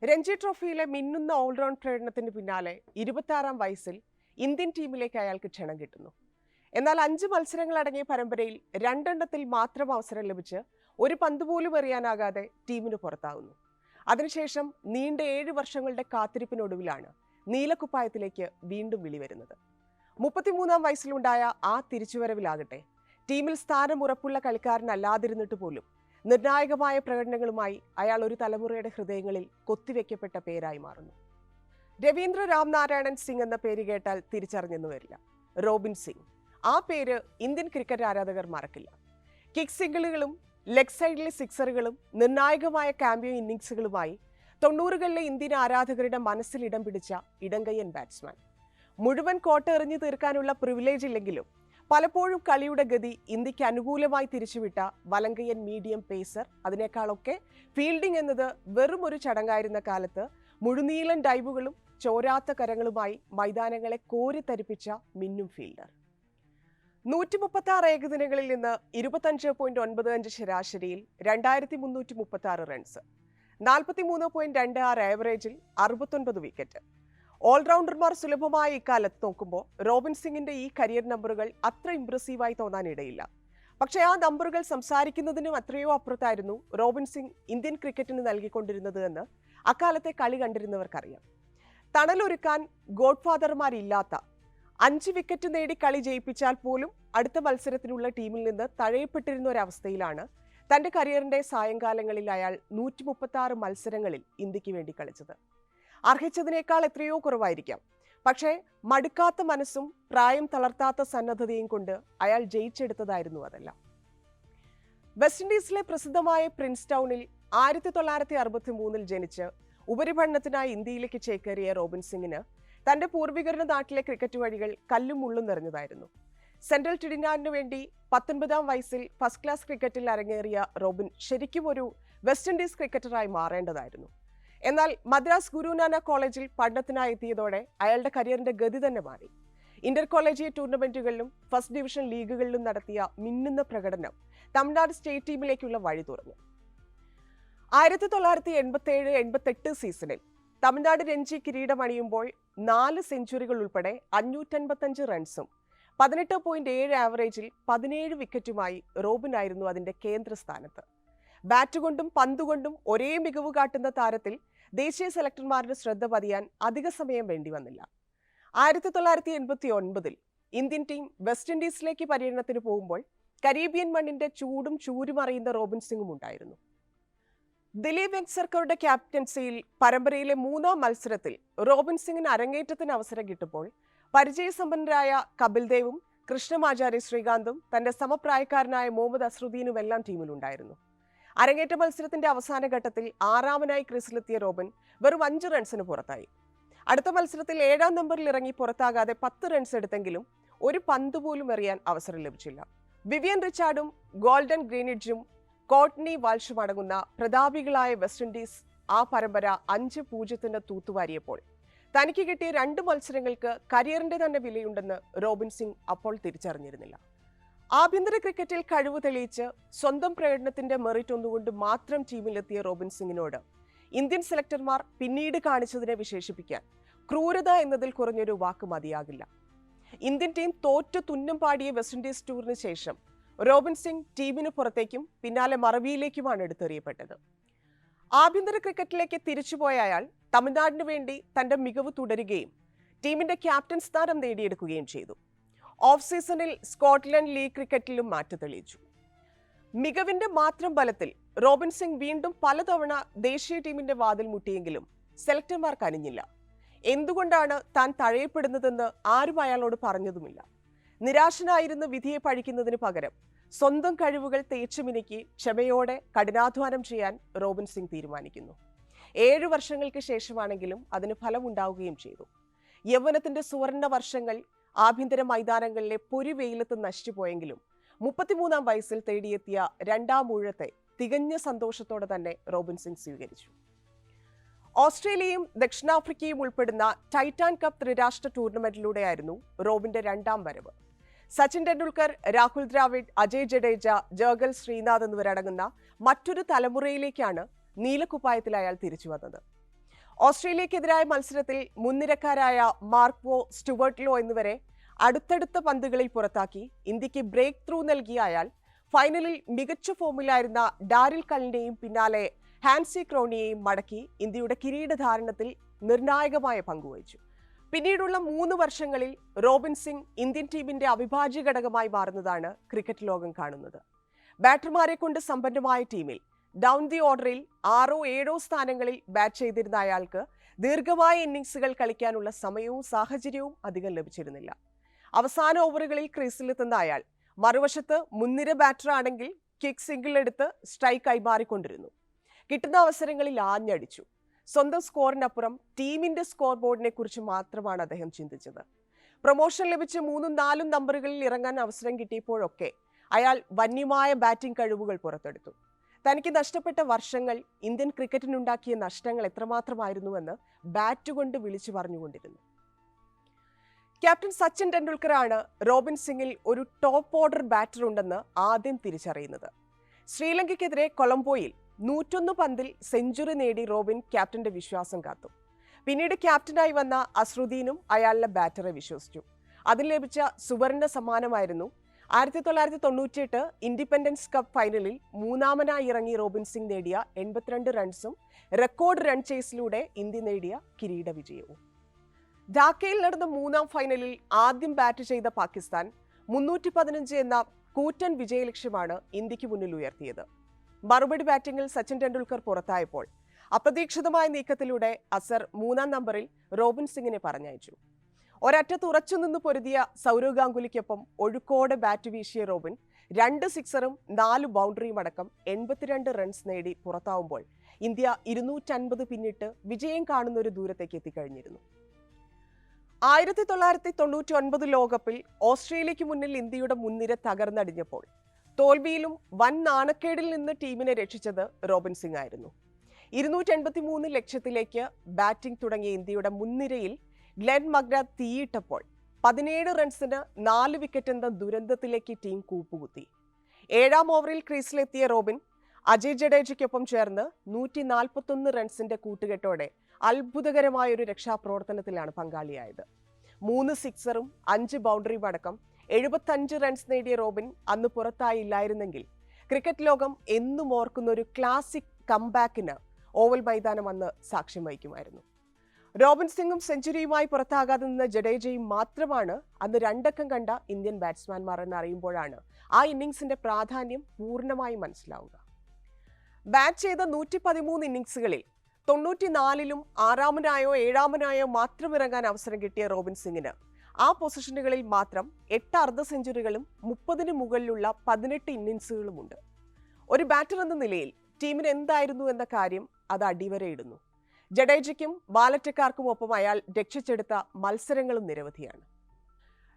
രഞ്ജി ട്രോഫിയിലെ മിന്നുന്ന ഓൾറൗണ്ട് പ്രകടനത്തിന് പിന്നാലെ 26-ാം വയസ്സിൽ ഇന്ത്യൻ ടീമിലേക്ക് അയാൾക്ക് ക്ഷണം കിട്ടുന്നു. എന്നാൽ 5 മത്സരങ്ങളടങ്ങിയ പരമ്പരയിൽ 2 എണ്ണത്തിൽ മാത്രം അവസരം ലഭിച്ച് ഒരു പന്ത് പോലും എറിയാനാകാതെ ടീമിന് പുറത്താകുന്നു. അതിനുശേഷം നീണ്ട 7 വർഷങ്ങളുടെ കാത്തിരിപ്പിനൊടുവിലാണ് നീലക്കുപ്പായത്തിലേക്ക് വീണ്ടും വിളി വരുന്നത്. 33-ാം വയസ്സിലുണ്ടായ ആ തിരിച്ചുവരവിലാകട്ടെ ടീമിൽ സ്ഥാനമുറപ്പുള്ള കളിക്കാരനല്ലാതിരുന്നിട്ട് പോലും നിർണായകമായ പ്രകടനങ്ങളുമായി അയാൾ ഒരു തലമുറയുടെ ഹൃദയങ്ങളിൽ കൊത്തിവെക്കപ്പെട്ട പേരായി മാറുന്നു. രവീന്ദ്ര രാംനാരായണൻ സിംഗ് എന്ന പേര് കേട്ടാൽ തിരിച്ചറിഞ്ഞെന്ന് വരില്ല. റോബിൻ സിംഗ്, ആ പേര് ഇന്ത്യൻ ക്രിക്കറ്റ് ആരാധകർ മറക്കില്ല. കിക്ക് സിംഗിളുകളും ലെഗ് സൈഡിലെ സിക്സറുകളും നിർണായകമായ കാമ്പിയോ ഇന്നിംഗ്സുകളുമായി 90കളിലെ ഇന്ത്യൻ ആരാധകരുടെ മനസ്സിൽ ഇടം പിടിച്ച ഇടംകയ്യൻ ബാറ്റ്സ്മാൻ. മുഴുവൻ കോട്ട എറിഞ്ഞു തീർക്കാനുള്ള പ്രിവിലേജ് ഇല്ലെങ്കിലും പലപ്പോഴും കളിയുടെ ഗതി ഇന്ത്യക്ക് അനുകൂലമായി തിരിച്ചുവിട്ട വലങ്കയ്യൻ മീഡിയം പേസർ, അതിനേക്കാളൊക്കെ ഫീൽഡിംഗ് എന്നത് വെറും ഒരു ചടങ്ങായിരുന്ന കാലത്ത് മുഴുനീളൻ ഡൈവുകളും ചോരാത്ത കരങ്ങളുമായി മൈതാനങ്ങളെ കോരിത്തരിപ്പിച്ച മിന്നും ഫീൽഡർ. 136 ഏകദിനങ്ങളിൽ നിന്ന് 25.95 ശരാശരിയിൽ 2336 റൺസ്, 43.26 ആവറേജിൽ 69 വിക്കറ്റ്. ഓൾറൗണ്ടർമാർ സുലഭമായ ഇക്കാലത്ത് നോക്കുമ്പോൾ റോബിൻ സിംഗിന്റെ ഈ കരിയർ നമ്പറുകൾ അത്ര ഇംപ്രസീവായി തോന്നാനിടയില്ല. പക്ഷേ ആ നമ്പറുകൾ സംസാരിക്കുന്നതിനും അത്രയോ അപ്പുറത്തായിരുന്നു റോബിൻ സിംഗ് ഇന്ത്യൻ ക്രിക്കറ്റിന് നൽകിക്കൊണ്ടിരുന്നത് എന്ന് അക്കാലത്തെ കളി കണ്ടിരുന്നവർക്കറിയാം. തണലൊരുക്കാൻ ഗോഡ്ഫാദർമാരില്ലാത്ത 5 വിക്കറ്റ് നേടി കളി ജയിപ്പിച്ചാൽ പോലും അടുത്ത മത്സരത്തിനുള്ള ടീമിൽ നിന്ന് തഴയപ്പെട്ടിരുന്ന ഒരവസ്ഥയിലാണ് തന്റെ കരിയറിന്റെ സായങ്കാലങ്ങളിൽ അയാൾ 136 മത്സരങ്ങളിൽ ഇന്ത്യക്ക് വേണ്ടി കളിച്ചത്. അർഹിച്ചതിനേക്കാൾ എത്രയോ കുറവായിരിക്കാം. പക്ഷേ മടുക്കാത്ത മനസ്സും പ്രായം തളർത്താത്ത സന്നദ്ധതയും കൊണ്ട് അയാൾ ജയിച്ചെടുത്തതായിരുന്നു അതെല്ലാം. വെസ്റ്റ് ഇൻഡീസിലെ പ്രസിദ്ധമായ പ്രിൻസ് ടൗണിൽ 1963 ജനിച്ച് ഉപരിപഠനത്തിനായി ഇന്ത്യയിലേക്ക് ചേക്കേറിയ റോബിൻ സിംഗിന് തന്റെ പൂർവികരുടെ നാട്ടിലെ ക്രിക്കറ്റ് വഴികൾ കല്ലും മുള്ളും നിറഞ്ഞതായിരുന്നു. സെൻട്രൽ ട്രിനിഡാഡിനു വേണ്ടി 19-ാം വയസ്സിൽ ഫസ്റ്റ് ക്ലാസ് ക്രിക്കറ്റിൽ അരങ്ങേറിയ റോബിൻ ശരിക്കും ഒരു വെസ്റ്റ് ഇൻഡീസ് ക്രിക്കറ്ററായി മാറേണ്ടതായിരുന്നു. എന്നാൽ മദ്രാസ് ഗുരുനാനക് കോളേജിൽ പഠനത്തിനായി എത്തിയതോടെ അയാളുടെ കരിയറിന്റെ ഗതി തന്നെ മാറി. ഇന്റർ കോളേജിയറ്റ് ടൂർണമെന്റുകളിലും ഫസ്റ്റ് ഡിവിഷൻ ലീഗുകളിലും നടത്തിയ മിന്നുന്ന പ്രകടനം തമിഴ്നാട് സ്റ്റേറ്റ് ടീമിലേക്കുള്ള വഴി തുറന്നു. 1987-88 സീസണിൽ തമിഴ്നാട് രഞ്ജി കിരീടമണിയുമ്പോൾ 4 സെഞ്ചുറികൾ ഉൾപ്പെടെ 555 റൺസും 18.7 ആവറേജിൽ 17 വിക്കറ്റുമായി റോബിൻ ആയിരുന്നു അതിന്റെ കേന്ദ്രസ്ഥാനത്ത്. ബാറ്റുകൊണ്ടും പന്തുകൊണ്ടും ഒരേ മികവ് കാട്ടുന്ന താരത്തിൽ ദേശീയ സെലക്ടർമാരുടെ ശ്രദ്ധ പതിയാൻ അധിക സമയം വേണ്ടി വന്നില്ല. 1989 ഇന്ത്യൻ ടീം വെസ്റ്റ് ഇൻഡീസിലേക്ക് പര്യടനത്തിന് പോകുമ്പോൾ കരീബിയൻ മണ്ണിന്റെ ചൂടും ചൂരുമറിയുന്ന റോബിൻ സിംഗും ഉണ്ടായിരുന്നു. ദിലീപ് വെങ്സർക്കറുടെ ക്യാപ്റ്റൻസിയിൽ പരമ്പരയിലെ 3-ാം മത്സരത്തിൽ റോബിൻ സിംഗിന് അരങ്ങേറ്റത്തിന് അവസരം കിട്ടുമ്പോൾ പരിചയസമ്പന്നരായ കപിൽ ദേവും കൃഷ്ണമാചാര്യ ശ്രീകാന്തും തന്റെ സമപ്രായക്കാരനായ മുഹമ്മദ് അസ്രുദ്ദീനുമെല്ലാം ടീമിലുണ്ടായിരുന്നു. അരങ്ങേറ്റ മത്സരത്തിന്റെ അവസാന ഘട്ടത്തിൽ 6ാമനായി ക്രീസിലെത്തിയ റോബിൻ വെറും 5 റൺസിന് പുറത്തായി. അടുത്ത മത്സരത്തിൽ 7ാം നമ്പറിൽ ഇറങ്ങി പുറത്താകാതെ 10 റൺസ് എടുത്തെങ്കിലും ഒരു പന്ത് പോലും എറിയാൻ അവസരം ലഭിച്ചില്ല. വിവിയൻ റിച്ചാർഡും ഗോൾഡൻ ഗ്രീനിഡ്ജും കോട്ട്നി വാൾഷും അടങ്ങുന്ന പ്രതാപികളായ വെസ്റ്റ് ഇൻഡീസ് ആ പരമ്പര 5-0 തൂത്തുവാരിയപ്പോൾ തനിക്ക് കിട്ടിയ 2 മത്സരങ്ങൾക്ക് കരിയറിന്റെ തന്നെ വിലയുണ്ടെന്ന് റോബിൻ സിംഗ് അപ്പോൾ തിരിച്ചറിഞ്ഞിരുന്നില്ല. ആഭ്യന്തര ക്രിക്കറ്റിൽ കഴിവ് തെളിയിച്ച് സ്വന്തം പ്രകടനത്തിന്റെ മെറിറ്റ് ഒന്നുകൊണ്ട് മാത്രം ടീമിലെത്തിയ റോബിൻ സിംഗിനോട് ഇന്ത്യൻ സെലക്ടർമാർ പിന്നീട് കാണിച്ചതിനെ വിശേഷിപ്പിക്കാൻ ക്രൂരത എന്നതിൽ കുറഞ്ഞൊരു വാക്ക് മതിയാകില്ല. ഇന്ത്യൻ ടീം തോറ്റു തുന്നം പാടിയ വെസ്റ്റ് ഇൻഡീസ് ടൂറിന് ശേഷം റോബിൻ സിംഗ് ടീമിന് പുറത്തേക്കും പിന്നാലെ മറവിയിലേക്കുമാണ് എടുത്തെറിയപ്പെട്ടത്. ആഭ്യന്തര ക്രിക്കറ്റിലേക്ക് തിരിച്ചുപോയ അയാൾ തമിഴ്നാടിനു വേണ്ടി തന്റെ മികവ് തുടരുകയും ടീമിന്റെ ക്യാപ്റ്റൻ സ്ഥാനം നേടിയെടുക്കുകയും ചെയ്തു. ഓഫ് സീസണിൽ സ്കോട്ട്ലൻഡ് ലീഗ് ക്രിക്കറ്റിലും മാറ്റു തെളിയിച്ചു. മികവിന്റെ മാത്രം ബലത്തിൽ റോബിൻ സിംഗ് വീണ്ടും പലതവണ ദേശീയ ടീമിന്റെ വാതിൽ മുട്ടിയെങ്കിലും സെലക്ടർമാർ കനിഞ്ഞില്ല. എന്തുകൊണ്ടാണ് താൻ തഴയപ്പെടുന്നതെന്ന് ആരും അയാളോട് പറഞ്ഞതുമില്ല. നിരാശനായിരുന്ന് വിധിയെ പഴിക്കുന്നതിന് പകരം സ്വന്തം കഴിവുകൾ തേച്ചുമിനുക്കി ക്ഷമയോടെ കഠിനാധ്വാനം ചെയ്യാൻ റോബിൻ സിംഗ് തീരുമാനിക്കുന്നു. 7 വർഷങ്ങൾക്ക് ശേഷമാണെങ്കിലും അതിന് ഫലമുണ്ടാവുകയും ചെയ്തു. യൗവനത്തിന്റെ സുവർണ വർഷങ്ങൾ ആഭ്യന്തര മൈതാനങ്ങളിലെ പൊരിവെയിലത്ത് നശിച്ചുപോയെങ്കിലും 33-ാം വയസ്സിൽ തേടിയെത്തിയ 2ാം ഊഴത്തെ തികഞ്ഞ സന്തോഷത്തോടെ തന്നെ റോബിൻ സിംഗ് സ്വീകരിച്ചു. ഓസ്ട്രേലിയയും ദക്ഷിണാഫ്രിക്കയും ഉൾപ്പെടുന്ന ടൈറ്റാൻ കപ്പ് ത്രിരാഷ്ട്ര ടൂർണമെന്റിലൂടെയായിരുന്നു റോബിന്റെ 2ാം വരവ്. സച്ചിൻ ടെണ്ടുൽക്കർ, രാഹുൽ ദ്രാവിഡ്, അജയ് ജഡേജ, ജർഗൽ ശ്രീനാഥ് എന്നിവരടങ്ങുന്ന മറ്റൊരു തലമുറയിലേക്കാണ് നീലക്കുപ്പായത്തിൽ അയാൾ തിരിച്ചു വന്നത്. ഓസ്ട്രേലിയക്കെതിരായ മത്സരത്തിൽ മുൻനിരക്കാരായ മാർക്ക് സ്റ്റുവർട്ട് ലോ എന്നിവരെ അടുത്തടുത്ത പന്തുകളിൽ പുറത്താക്കി ഇന്ത്യക്ക് ബ്രേക്ക് ത്രൂ നൽകിയ അയാൾ ഫൈനലിൽ മികച്ച ഫോമിലായിരുന്ന ഡാരിൽ കലിനെയും പിന്നാലെ ഹാൻസി ക്രോണിയെയും മടക്കി ഇന്ത്യയുടെ കിരീടധാരണത്തിൽ നിർണായകമായ പങ്കുവഹിച്ചു. പിന്നീടുള്ള 3 വർഷങ്ങളിൽ റോബിൻ സിംഗ് ഇന്ത്യൻ ടീമിന്റെ അവിഭാജ്യ ഘടകമായി മാറുന്നതാണ് ക്രിക്കറ്റ് ലോകം കാണുന്നത്. ബാറ്റർമാരെ കൊണ്ട് സമ്പന്നമായ ടീമിൽ ഡൗൺ ദി ഓർഡറിൽ 6-7 സ്ഥാനങ്ങളിൽ ബാറ്റ് ചെയ്തിരുന്ന അയാൾക്ക് ദീർഘമായ ഇന്നിംഗ്സുകൾ കളിക്കാനുള്ള സമയവും സാഹചര്യവും അധികം ലഭിച്ചിരുന്നില്ല. അവസാന ഓവറുകളിൽ ക്രീസിലെത്തുന്ന അയാൾ മറുവശത്ത് മുൻനിര ബാറ്റർ ആണെങ്കിൽ കിക്ക് സിംഗിൾ എടുത്ത് സ്ട്രൈക്ക് കൈമാറിക്കൊണ്ടിരുന്നു. കിട്ടുന്ന അവസരങ്ങളിൽ ആഞ്ഞടിച്ചു. സ്വന്തം സ്കോറിനപ്പുറം ടീമിന്റെ സ്കോർ ബോർഡിനെ കുറിച്ച് മാത്രമാണ് അദ്ദേഹം ചിന്തിച്ചത്. പ്രൊമോഷൻ ലഭിച്ച് 3-4 നമ്പറുകളിൽ ഇറങ്ങാൻ അവസരം കിട്ടിയപ്പോഴൊക്കെ അയാൾ വന്യമായ ബാറ്റിംഗ് കഴിവുകൾ പുറത്തെടുത്തു. തനിക്ക് നഷ്ടപ്പെട്ട വർഷങ്ങൾ ഇന്ത്യൻ ക്രിക്കറ്റിനുണ്ടാക്കിയ നഷ്ടങ്ങൾ എത്രമാത്രമായിരുന്നുവെന്ന് ബാറ്റ് കൊണ്ട് വിളിച്ചു പറഞ്ഞുകൊണ്ടിരുന്നു. ക്യാപ്റ്റൻ സച്ചിൻ ടെണ്ടുൽക്കറാണ് റോബിൻ സിംഗിൽ ഒരു ടോപ്പ് ഓർഡർ ബാറ്റർ ഉണ്ടെന്ന് ആദ്യം തിരിച്ചറിയുന്നത്. ശ്രീലങ്കയ്ക്കെതിരെ കൊളംബോയിൽ 101 പന്തിൽ സെഞ്ചുറി നേടി റോബിൻ ക്യാപ്റ്റന്റെ വിശ്വാസം കാത്തു. പിന്നീട് ക്യാപ്റ്റനായി വന്ന അസ്രുദ്ദീനും അയാളുടെ ബാറ്ററെ വിശ്വസിച്ചു. അതിന് ലഭിച്ച സുവർണ സമ്മാനമായിരുന്നു 1998 ഇൻഡിപെൻഡൻസ് കപ്പ് ഫൈനലിൽ 3ാമനായി ഇറങ്ങി റോബിൻ സിംഗ് നേടിയ 82 റൺസും റെക്കോർഡ് റൺ ചേസിലൂടെ ഇന്ത്യ നേടിയ കിരീട വിജയവും. ഢാക്കയിൽ നടന്ന 3ാം ഫൈനലിൽ ആദ്യം ബാറ്റ് ചെയ്ത പാകിസ്ഥാൻ 315 എന്ന കൂറ്റൻ വിജയലക്ഷ്യമാണ് ഇന്ത്യക്ക് മുന്നിൽ ഉയർത്തിയത്. മറുപടി ബാറ്റിംഗിൽ സച്ചിൻ ടെണ്ടുൽക്കർ പുറത്തായപ്പോൾ അപ്രതീക്ഷിതമായ നീക്കത്തിലൂടെ അസർ 3ാം നമ്പറിൽ റോബിൻ സിംഗിനെ പറഞ്ഞയച്ചു. ഒരറ്റത്ത് ഉറച്ചുനിന്ന് പൊരുതിയ സൗരവ് ഗാംഗുലിക്കൊപ്പം ഒഴുക്കോടെ ബാറ്റ് വീശിയ റോബിൻ 2 സിക്സറും 4 ബൗണ്ടറിയും അടക്കം 82 റൺസ് നേടി പുറത്താവുമ്പോൾ ഇന്ത്യ 250 പിന്നിട്ട് വിജയം കാണുന്നൊരു ദൂരത്തേക്ക് എത്തിക്കഴിഞ്ഞിരുന്നു. 1999 ലോകകപ്പിൽ ഓസ്ട്രേലിയയ്ക്ക് മുന്നിൽ ഇന്ത്യയുടെ മുൻനിര തകർന്നടിഞ്ഞപ്പോൾ തോൽവിയിലും വൻ നാണക്കേടിൽ നിന്ന് ടീമിനെ രക്ഷിച്ചത് റോബിൻ സിംഗ് ആയിരുന്നു. 283 ലക്ഷ്യത്തിലേക്ക് ബാറ്റിംഗ് തുടങ്ങിയ ഇന്ത്യയുടെ മുൻനിരയിൽ ഗ്ലെൻ മഗ്രാത്ത് തീയിട്ടപ്പോൾ 17 റൺസിന് 4 വിക്കറ്റ് എന്ന ദുരന്തത്തിലേക്ക് ടീം കൂപ്പുകുത്തി. 7ാം ഓവറിൽ ക്രീസിലെത്തിയ റോബിൻ അജയ് ജഡേജയ്ക്കൊപ്പം ചേർന്ന് 141 റൺസിന്റെ കൂട്ടുകെട്ടോടെ അത്ഭുതകരമായൊരു രക്ഷാപ്രവർത്തനത്തിലാണ് പങ്കാളിയായത്. 3 സിക്സറും 5 ബൗണ്ടറിയും അടക്കം 75 റൺസ് നേടിയ റോബിൻ അന്ന് പുറത്തായില്ലായിരുന്നെങ്കിൽ ക്രിക്കറ്റ് ലോകം എന്നും ഓർക്കുന്ന ഒരു ക്ലാസിക് കംബാക്കിന് ഓവൽ മൈതാനം അന്ന് സാക്ഷ്യം വഹിക്കുമായിരുന്നു. റോബിൻ സിംഗും സെഞ്ചുറിയുമായി പുറത്താകാതെ നിന്ന ജഡേജയും മാത്രമാണ് അന്ന് 2 അക്കം കണ്ട ഇന്ത്യൻ ബാറ്റ്സ്മാൻമാർ എന്നറിയുമ്പോഴാണ് ആ ഇന്നിംഗ്സിന്റെ പ്രാധാന്യം പൂർണ്ണമായും മനസ്സിലാവുക. ബാറ്റ് ചെയ്ത 113 ഇന്നിംഗ്സുകളിൽ 94ലും 6ാമനായോ 7ാമനായോ മാത്രം ഇറങ്ങാൻ അവസരം കിട്ടിയ റോബിൻ സിംഗിന് ആ പൊസിഷനുകളിൽ മാത്രം 8 അർദ്ധ സെഞ്ചുറികളും 30ന് മുകളിലുള്ള 18 ഇന്നിംഗ്സുകളുമുണ്ട്. ഒരു ബാറ്റർ എന്ന നിലയിൽ ടീമിന് എന്തായിരുന്നു എന്ന കാര്യം അത് അടിവരയിടുന്നു. ജഡേജയ്ക്കും ബാലറ്റക്കാർക്കുമൊപ്പം അയാൾ രക്ഷിച്ചെടുത്ത മത്സരങ്ങളും നിരവധിയാണ്.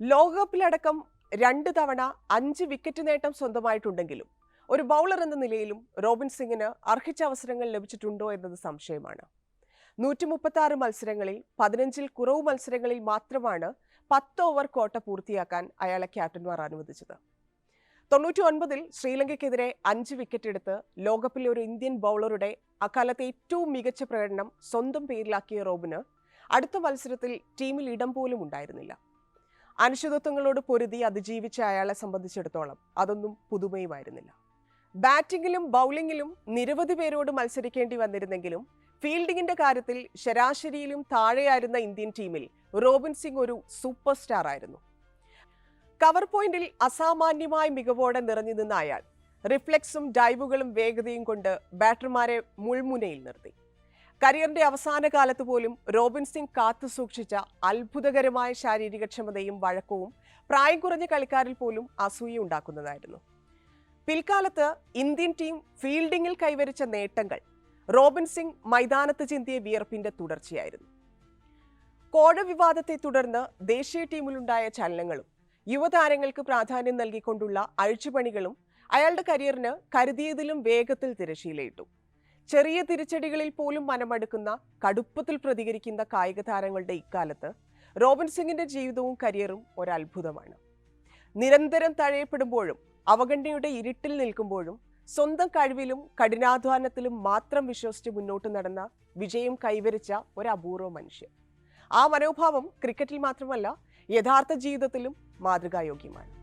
ലോകകപ്പിലടക്കം 2 തവണ 5 വിക്കറ്റ് നേട്ടം സ്വന്തമായിട്ടുണ്ടെങ്കിലും ഒരു ബൗളർ എന്ന നിലയിലും റോബിൻ സിംഗിന് അർഹിച്ച അവസരങ്ങൾ ലഭിച്ചിട്ടുണ്ടോ എന്നത് സംശയമാണ്. 136 മത്സരങ്ങളിൽ 15ൽ കുറവ് മത്സരങ്ങളിൽ മാത്രമാണ് 10 ഓവർ കോട്ട പൂർത്തിയാക്കാൻ അയാളെ ക്യാപ്റ്റന്മാർ അനുവദിച്ചത്. 99ൽ ശ്രീലങ്കയ്ക്കെതിരെ 5 വിക്കറ്റ് എടുത്ത് ലോകകപ്പിലെ ഒരു ഇന്ത്യൻ ബൗളറുടെ അക്കാലത്തെ ഏറ്റവും മികച്ച പ്രകടനം സ്വന്തം പേരിലാക്കിയ റോബിന് അടുത്ത മത്സരത്തിൽ ടീമിൽ ഇടം പോലും ഉണ്ടായിരുന്നില്ല. അനിശ്ചിതത്വങ്ങളോട് പൊരുതി അതിജീവിച്ച അയാളെ സംബന്ധിച്ചിടത്തോളം അതൊന്നും പുതുമയുമായിരുന്നില്ല. ബാറ്റിംഗിലും ബൗളിംഗിലും നിരവധി പേരോട് മത്സരിക്കേണ്ടി വന്നിരുന്നെങ്കിലും ഫീൽഡിംഗിന്റെ കാര്യത്തിൽ ശരാശരിയിലും താഴെയായിരുന്ന ഇന്ത്യൻ ടീമിൽ റോബിൻ സിംഗ് ഒരു സൂപ്പർ സ്റ്റാർ ആയിരുന്നു. കവർ പോയിന്റിൽ അസാമാന്യമായ മികവോടെ നിറഞ്ഞു നിന്ന അയാൾ റിഫ്ലെക്സും ഡൈവുകളും വേഗതയും കൊണ്ട് ബാറ്റർമാരെ മുൾമുനയിൽ നിർത്തി. കരിയറിന്റെ അവസാന കാലത്ത് പോലും റോബിൻ സിംഗ് കാത്തു സൂക്ഷിച്ച അത്ഭുതകരമായ ശാരീരികക്ഷമതയും വഴക്കവും പ്രായം കുറഞ്ഞ കളിക്കാരിൽ പോലും അസൂയ ഉണ്ടാക്കുന്നതായിരുന്നു. പിൽക്കാലത്ത് ഇന്ത്യൻ ടീം ഫീൽഡിംഗിൽ കൈവരിച്ച നേട്ടങ്ങൾ റോബിൻ സിംഗ് മൈതാനത്ത് ചിന്തിയ വിയർപ്പിന്റെ തുടർച്ചയായിരുന്നു. കോഴ വിവാദത്തെ തുടർന്ന് ദേശീയ ടീമിലുണ്ടായ ചലനങ്ങളും യുവതാരങ്ങൾക്ക് പ്രാധാന്യം നൽകിക്കൊണ്ടുള്ള അഴിച്ചുപണികളും അയാളുടെ കരിയറിന് കരുതിയതിലും വേഗത്തിൽ തിരശ്ശീലയിട്ടു. ചെറിയ തിരിച്ചടികളിൽ പോലും മനമടുക്കുന്ന കടുപ്പത്തിൽ പ്രതികരിക്കുന്ന കായിക താരങ്ങളുടെ ഇക്കാലത്ത് റോബിൻ സിംഗിന്റെ ജീവിതവും കരിയറും ഒരത്ഭുതമാണ്. നിരന്തരം തഴയപ്പെടുമ്പോഴും അവഗണനയുടെ ഇരുട്ടിൽ നിൽക്കുമ്പോഴും സ്വന്തം കഴിവിലും കഠിനാധ്വാനത്തിലും മാത്രം വിശ്വസിച്ച് മുന്നോട്ട് നടന്ന വിജയം കൈവരിച്ച ഒരു അപൂർവ മനുഷ്യൻ. ആ മനോഭാവം ക്രിക്കറ്റിൽ മാത്രമല്ല യഥാർത്ഥ ജീവിതത്തിലും മാതൃകായോഗ്യമാണ്.